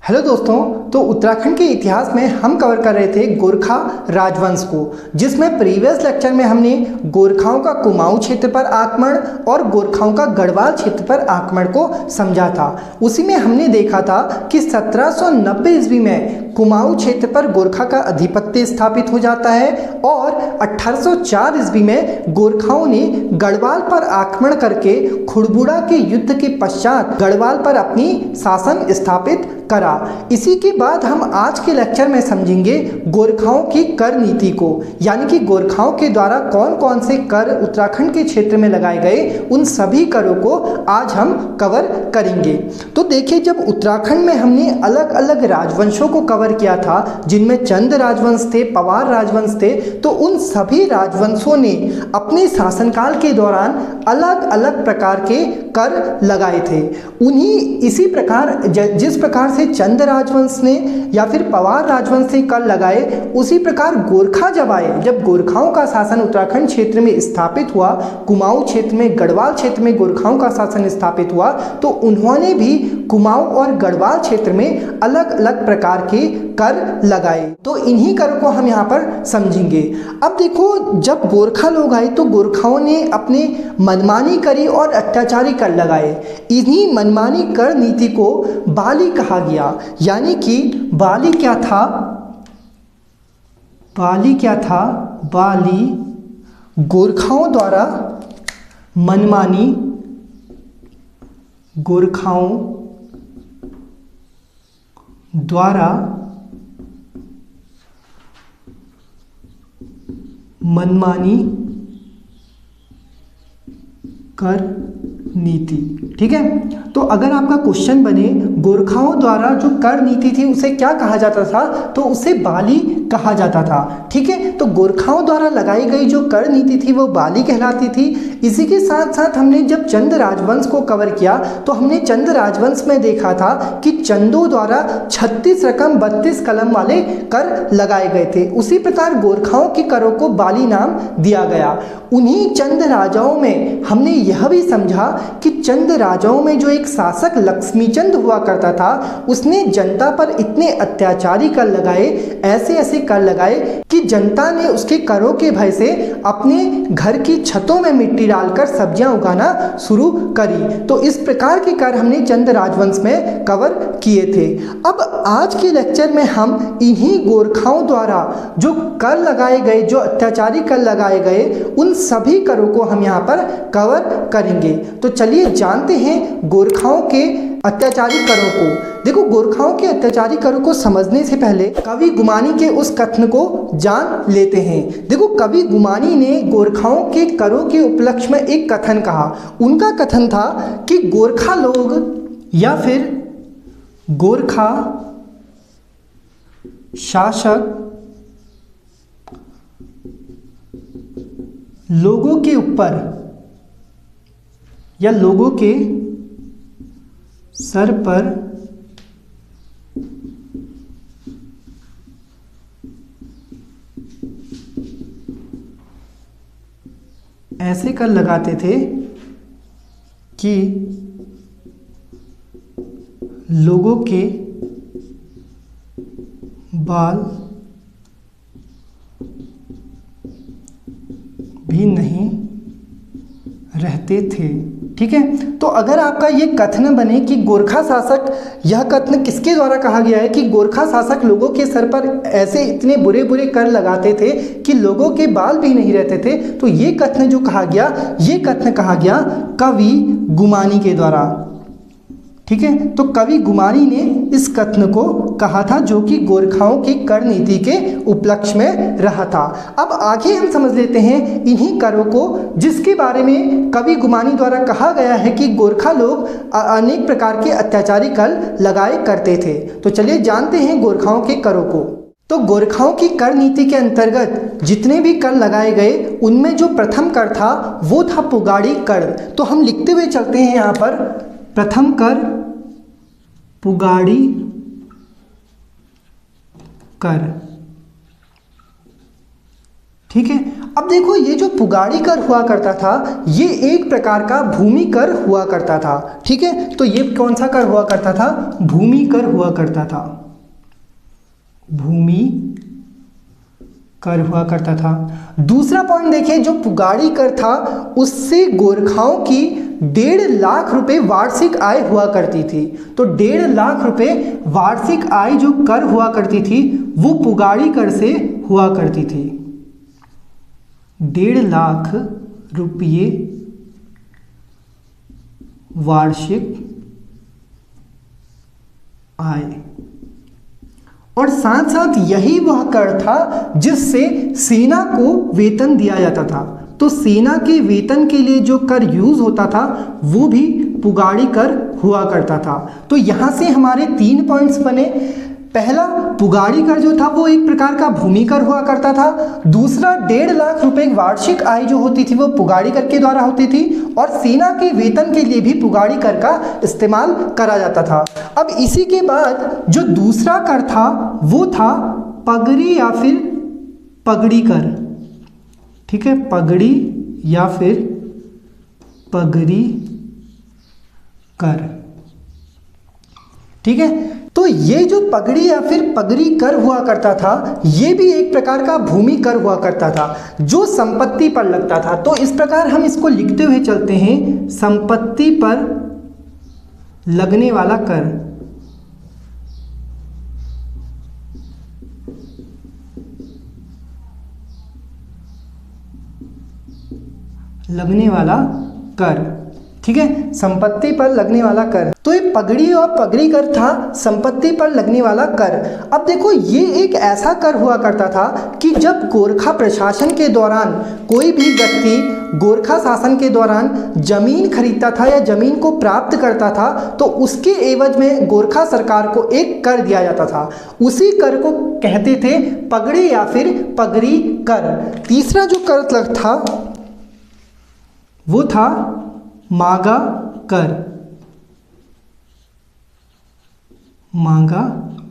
Hello दोस्तों, तो उत्तराखंड के इतिहास में हम कवर कर रहे थे गोरखा राजवंश को, जिसमें प्रीवियस लेक्चर में हमने गोरखाओं का कुमाऊं क्षेत्र पर आक्रमण और गोरखाओं का गढ़वाल क्षेत्र पर आक्रमण को समझा था। उसी में हमने देखा था कि 1790 ईस्वी में कुमाऊं क्षेत्र पर गोरखा का अधिपत्य स्थापित हो जाता है और 1804 ईस्वी में गोरखाओं ने गढ़वाल पर आक्रमण करके खुड़बुड़ा के युद्ध के पश्चात गढ़वाल पर अपनी शासन स्थापित करा। इसी के बाद हम आज के लेक्चर में समझेंगे गोरखाओं की कर नीति को, यानी कि गोरखाओं के द्वारा कौन कौन से कर उत्तराखंड के क्षेत्र में लगाए गए, उन सभी करों को आज हम कवर करेंगे। तो देखिए, जब उत्तराखंड में हमने अलग अलग राजवंशों को कवर किया था, जिनमें चंद राजवंश थे, पवार राजवंश थे, तो उन सभी राजवंशों ने अपने शासनकाल के दौरान अलग अलग प्रकार के कर लगाए थे। इसी प्रकार जिस प्रकार से चंद राजवंश ने या फिर पवार राजवंश से कर लगाए, उसी प्रकार गोरखा जब आए, जब गोरखाओं का शासन उत्तराखंड क्षेत्र में स्थापित हुआ, कुमाऊं क्षेत्र में, गढ़वाल क्षेत्र में गोरखाओं का शासन स्थापित हुआ, तो उन्होंने भी कुमाऊं और गढ़वाल क्षेत्र में अलग अलग प्रकार के कर लगाए। तो इन्हीं करों को हम यहाँ पर समझेंगे। अब देखो, जब गोरखा लोग आए तो गोरखाओं ने अपने मनमानी करी और अत्याचारी कर लगाए। इन्हीं मनमानी कर नीति को बाली कहा गया। यानी कि बाली क्या था? बाली गोरखाओं द्वारा मनमानी, गोरखाओं द्वारा मनमानी कर नीति। ठीक है, तो अगर आपका क्वेश्चन बने गोरखाओं द्वारा जो कर नीति थी उसे क्या कहा जाता था, तो उसे बाली कहा जाता था। ठीक है, तो गोरखाओं द्वारा लगाई गई जो कर नीति थी वो बाली कहलाती थी। इसी के साथ साथ हमने जब चंद राजवंश को कवर किया तो हमने चंद राजवंश में देखा था कि चंदों द्वारा 36 रकम 32 कलम वाले कर लगाए गए थे। उसी प्रकार गोरखाओं के करों को बाली नाम दिया गया। उन्हीं चंद राजाओं में हमने यह भी समझा कि चंद राजाओं में जो एक शासक लक्ष्मीचंद हुआ करता था, उसने जनता पर इतने अत्याचारी कर लगाए, ऐसे कर लगाए कि जनता ने उसके करों के भय से अपने घर की छतों में मिट्टी डालकर सब्जियां उगाना शुरू करी। तो इस प्रकार के कर हमने चंद राजवंश में कवर किए थे। अब आज के लेक्चर में हम इन्हीं गोरखाओं द्वारा जो कर लगाए गए, जो अत्याचारी कर लगाए गए, उन सभी करों को हम यहाँ पर कवर करेंगे। तो चलिए जानते हैं गोरखाओं के अत्याचारी करों को। देखो, गोरखाओं के अत्याचारी करों को समझने से पहले कवि गुमानी के उस कथन को जान लेते हैं। देखो, कवि गुमानी ने गोरखाओं के करों के उपलक्ष्य में एक कथन कहा। उनका कथन था कि गोरखा लोग या फिर गोरखा शासक लोगों के ऊपर या लोगों के सर पर ऐसे कर लगाते थे कि लोगों के बाल भी नहीं रहते थे। ठीक है, तो अगर आपका ये कथन बने कि गोरखा शासक, यह कथन किसके द्वारा कहा गया है कि गोरखा शासक लोगों के सर पर ऐसे इतने बुरे बुरे कर लगाते थे कि लोगों के बाल भी नहीं रहते थे, तो ये कथन जो कहा गया, ये कथन कहा गया कवि गुमानी के द्वारा। ठीक है, तो कवि गुमानी ने इस कथन को कहा था, जो कि गोरखाओं की कर नीति के उपलक्ष्य में रहा था। अब आगे हम समझ लेते हैं इन्हीं करों को, जिसके बारे में कवि गुमानी द्वारा कहा गया है कि गोरखा लोग अनेक प्रकार के अत्याचारी कर लगाए करते थे। तो चलिए जानते हैं गोरखाओं के करों को। तो गोरखाओं की कर नीति के अंतर्गत जितने भी कर लगाए गए, उनमें जो प्रथम कर था वो था पुगाड़ी कर। तो हम लिखते हुए चलते हैं यहाँ पर, प्रथम कर पुगाड़ी कर। ठीक है, अब देखो ये जो पुगाड़ी कर हुआ करता था ये एक प्रकार का भूमि कर हुआ करता था। ठीक है, तो ये कौन सा कर हुआ करता था? भूमि कर हुआ करता था। भूमि कर हुआ करता था। दूसरा पॉइंट देखिए, जो पुगाड़ी कर था उससे गोरखाओं की 1.5 लाख रुपए वार्षिक आय हुआ करती थी। तो 1.5 लाख रुपए वार्षिक आय जो कर हुआ करती थी वो पुगाड़ी कर से हुआ करती थी। 1.5 लाख रुपये वार्षिक आय, और साथ साथ यही वह कर था जिससे सेना को वेतन दिया जाता था। तो सेना के वेतन के लिए जो कर यूज होता था वो भी पुगाड़ी कर हुआ करता था। तो यहां से हमारे 3 पॉइंट्स बने। पहला, पुगाड़ी कर जो था वो एक प्रकार का भूमि कर हुआ करता था। दूसरा, 1.5 लाख रुपए वार्षिक आय जो होती थी वो पुगाड़ी कर के द्वारा होती थी, और सेना के वेतन के लिए भी पुगाड़ी कर का इस्तेमाल करा जाता था। अब इसी के बाद जो दूसरा कर था वो था पगड़ी या फिर पगड़ी कर। ठीक है, पगड़ी या फिर पगड़ी कर। ठीक है, तो ये जो पगड़ी या फिर पगड़ी कर हुआ करता था ये भी एक प्रकार का भूमि कर हुआ करता था जो संपत्ति पर लगता था। तो इस प्रकार हम इसको लिखते हुए चलते हैं, संपत्ति पर लगने वाला कर। लगने वाला कर। ठीक है, संपत्ति पर लगने वाला कर। तो ये पगड़ी और पगड़ी कर था, संपत्ति पर लगने वाला कर। अब देखो ये एक ऐसा कर हुआ करता था कि जब गोरखा प्रशासन के दौरान कोई भी व्यक्ति गोरखा शासन के दौरान जमीन खरीदता था या जमीन को प्राप्त करता था तो उसके एवज में गोरखा सरकार को एक कर दिया जाता था। उसी कर को कहते थे पगड़ी या फिर पगड़ी कर। तीसरा जो कर था वो था मांगा कर। मांगा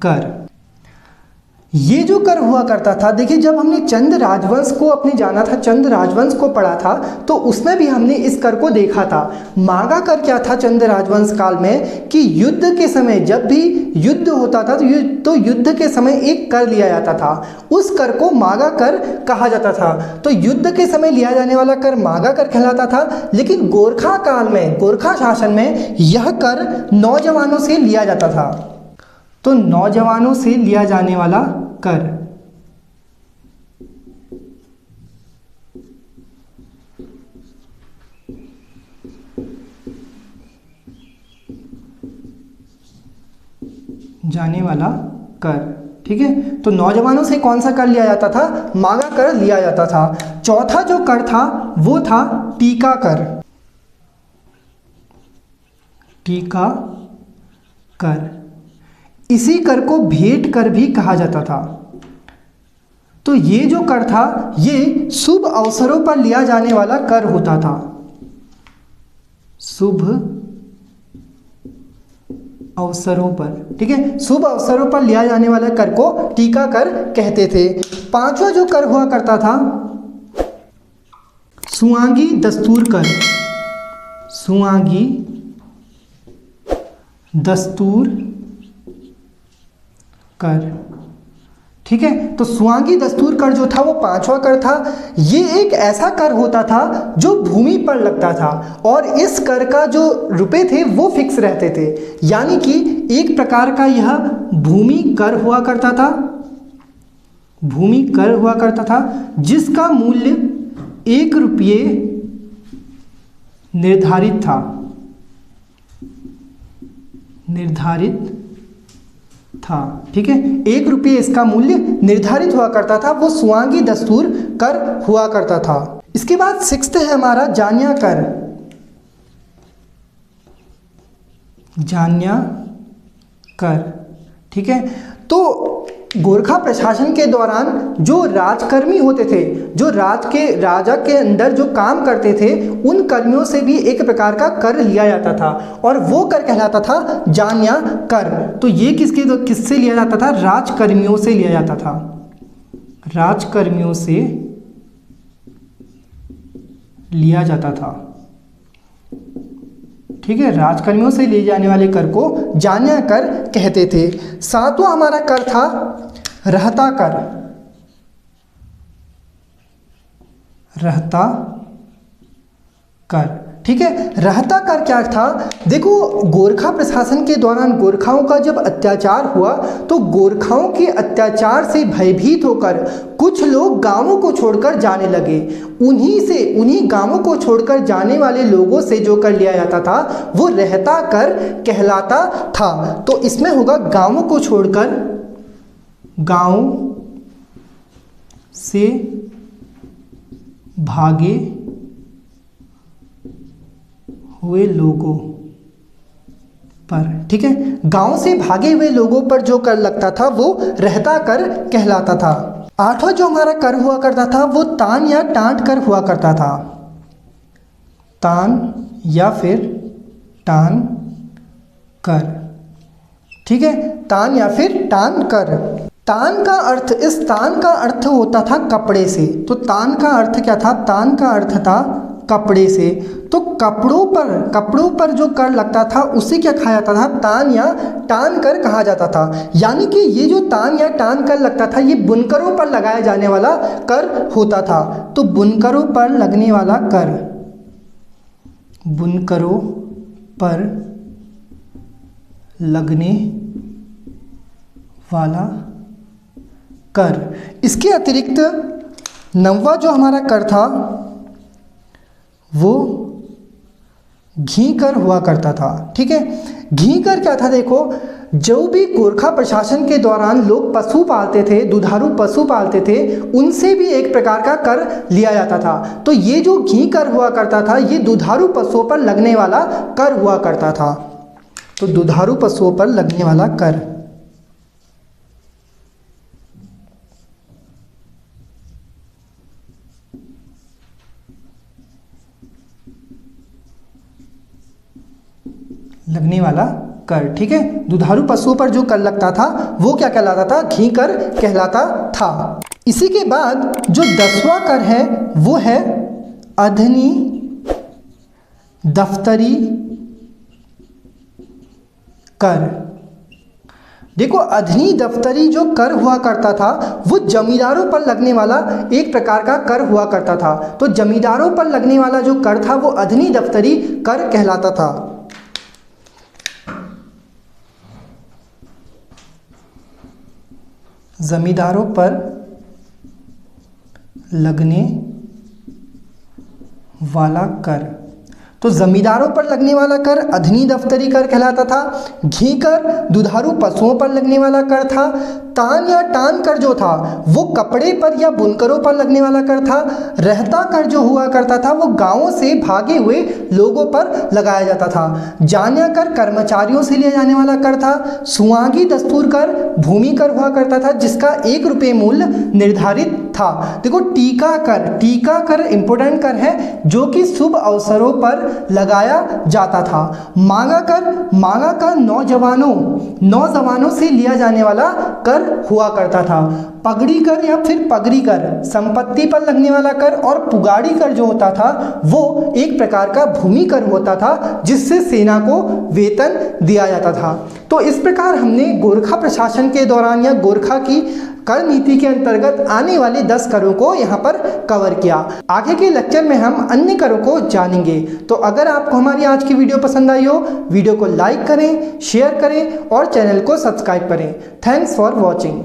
कर, ये जो कर हुआ करता था, देखिए जब हमने चंद राजवंश को अपने जाना था, चंद राजवंश को पढ़ा था तो उसमें भी हमने इस कर को देखा था। मांगा कर क्या था चंद राजवंश काल में कि युद्ध के समय जब भी युद्ध होता था तो युद्ध के समय एक कर लिया जाता था, उस कर को मांगा कर कहा जाता था। तो युद्ध के समय लिया जाने वाला कर मांगा कर कहलाता था, लेकिन गोरखा काल में, गोरखा शासन में यह कर नौजवानों से लिया जाता था। तो नौजवानों से लिया जाने वाला कर। जाने वाला कर। ठीक है, तो नौजवानों से कौन सा कर लिया जाता था? मांगा कर लिया जाता था। चौथा जो कर था वो था टीका कर। टीका कर, इसी कर को भेंट कर भी कहा जाता था। तो ये जो कर था ये शुभ अवसरों पर लिया जाने वाला कर होता था। शुभ अवसरों पर, ठीक है, शुभ अवसरों पर लिया जाने वाला कर को टीका कर कहते थे। पांचवा जो कर हुआ करता था सुआंगी दस्तूर कर। सुआंगी दस्तूर कर। ठीक है, तो सुआंगी दस्तूर कर जो था वो पांचवा कर था। ये एक ऐसा कर होता था जो भूमि पर लगता था और इस कर का जो रुपए थे वो फिक्स रहते थे, यानी कि एक प्रकार का यह भूमि कर हुआ करता था। भूमि कर हुआ करता था जिसका मूल्य 1 रुपये निर्धारित था। निर्धारित था, ठीक है, 1 रुपये इसका मूल्य निर्धारित हुआ करता था, वो सुआंगी दस्तूर कर हुआ करता था। इसके बाद 6th है हमारा जान्या कर। जान्या कर, ठीक है, तो गोरखा प्रशासन के दौरान जो राजकर्मी होते थे, जो राजा के अंदर जो काम करते थे, उन कर्मियों से भी एक प्रकार का कर लिया जाता था और वो कर कहलाता था जान्या कर। तो ये किससे लिया जाता था? राजकर्मियों से लिया जाता था। राजकर्मियों से लिया जाता था। ठीक है, राजकर्मियों से लिए जाने वाले कर को जान्या कर कहते थे। सातवां हमारा कर था रहता कर। रहता कर, ठीक है, रहता कर क्या था? देखो, गोरखा प्रशासन के दौरान गोरखाओं का जब अत्याचार हुआ तो गोरखाओं के अत्याचार से भयभीत होकर कुछ लोग गांवों को छोड़कर जाने लगे। उन्हीं गांवों को छोड़कर जाने वाले लोगों से जो कर लिया जाता था वो रहता कर कहलाता था। तो इसमें होगा गांवों को छोड़कर, गांव से भागे हुए लोगों पर। ठीक है, गांव से भागे हुए लोगों पर जो कर लगता था वो रहता कर कहलाता था। आठवां जो हमारा कर हुआ करता था वो तान या टांट कर हुआ करता था। तान या फिर टान कर। ठीक है, तान या फिर टान कर। तान का अर्थ, इस तान का अर्थ होता था कपड़े से। तो तान का अर्थ क्या था? तान का अर्थ था कपड़े से। तो कपड़ों पर जो कर लगता था उसे क्या कहा जाता था? तान या टान कर कहा जाता था। यानी कि ये जो तान या टान कर लगता था ये बुनकरों पर लगाया जाने वाला कर होता था। तो बुनकरों पर लगने वाला कर, बुनकरों पर लगने वाला कर। इसके अतिरिक्त नौवां जो हमारा कर था वो घी कर हुआ करता था। ठीक है, घी कर क्या था? देखो, जो भी गोरखा प्रशासन के दौरान लोग पशु पालते थे, दुधारू पशु पालते थे, उनसे भी एक प्रकार का कर लिया जाता था। तो ये जो घी कर हुआ करता था ये दुधारू पशुओं पर लगने वाला कर हुआ करता था। तो दुधारू पशुओं पर लगने वाला कर। लगने वाला कर। ठीक है, दुधारू पशुओं पर जो कर लगता था वो क्या कहलाता था? घी कर कहलाता था। इसी के बाद जो 10वां कर है वो है अधनी दफ्तरी कर। देखो, अधनी दफ्तरी जो कर हुआ करता था वो जमींदारों पर लगने वाला एक प्रकार का कर हुआ करता था। तो जमींदारों पर लगने वाला जो कर था वो अधनी दफ्तरी कर कहलाता था। जमींदारों पर लगने वाला कर। तो जमींदारों पर लगने वाला कर अधनी दफ्तरी कर कहलाता था। घी कर दुधारू पशुओं पर लगने वाला कर था। तान या टान कर जो था वो कपड़े पर या बुनकरों पर लगने वाला कर था। रहता कर जो हुआ करता था वो गांवों से भागे हुए लोगों पर लगाया जाता था। जान्या कर कर्मचारियों से लिया जाने वाला कर था। सुआंगी दस्तूर कर भूमि कर हुआ करता था जिसका 1 रुपये मूल्य निर्धारित था। देखो, टीका कर इंपोर्टेंट कर है जो कि शुभ अवसरों पर लगाया जाता था। मांगा कर नौजवानों से लिया जाने वाला कर हुआ करता था। पगड़ी कर या फिर पगड़ी कर संपत्ति पर लगने वाला कर। और पुगाड़ी कर जो होता था वो एक प्रकार का भूमि कर होता था जिससे सेना को वेतन दिया जाता था। तो इस प्रकार हमने गोरखा प्रशासन के दौरान या गोरखा की कर नीति के अंतर्गत आने वाले 10 करों को यहाँ पर कवर किया। आगे के लेक्चर में हम अन्य करों को जानेंगे। तो अगर आपको हमारी आज की वीडियो पसंद आई हो, वीडियो को लाइक करें, शेयर करें और चैनल को सब्सक्राइब करें। Thanks for watching.